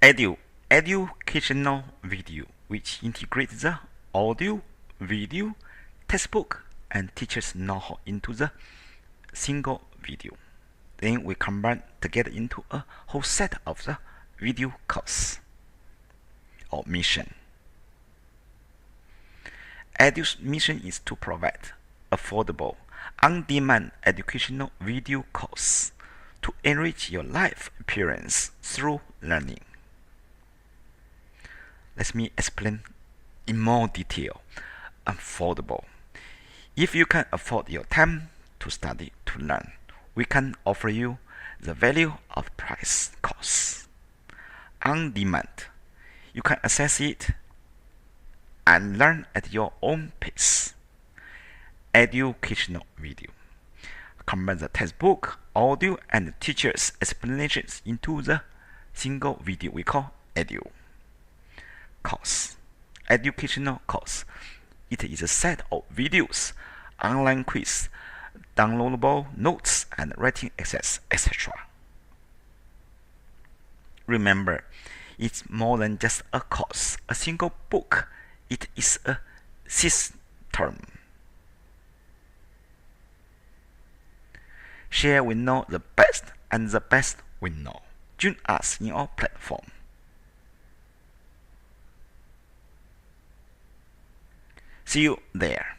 Edeo, educational video, which integrates the audio, video, textbook, and teachers know-how into the single video. Then we combine together into a whole set of the video course or mission. Edeo's mission is to provide affordable, on-demand educational video course to enrich your life experience through learning. Let me explain in more detail. Affordable. If you can afford your time to study, to learn, we can offer you the value of price course. On demand, you can access it and learn at your own pace. Educational video. Combine the textbook, audio, and teacher's explanations into the single video we call Edeo. Course. Educational course. It is a set of videos, online quiz, downloadable notes, and writing access, etc. Remember, it's more than just a course, a single book. It is a system. Share we know the best, and the best we know. Join us in our platform. See you there.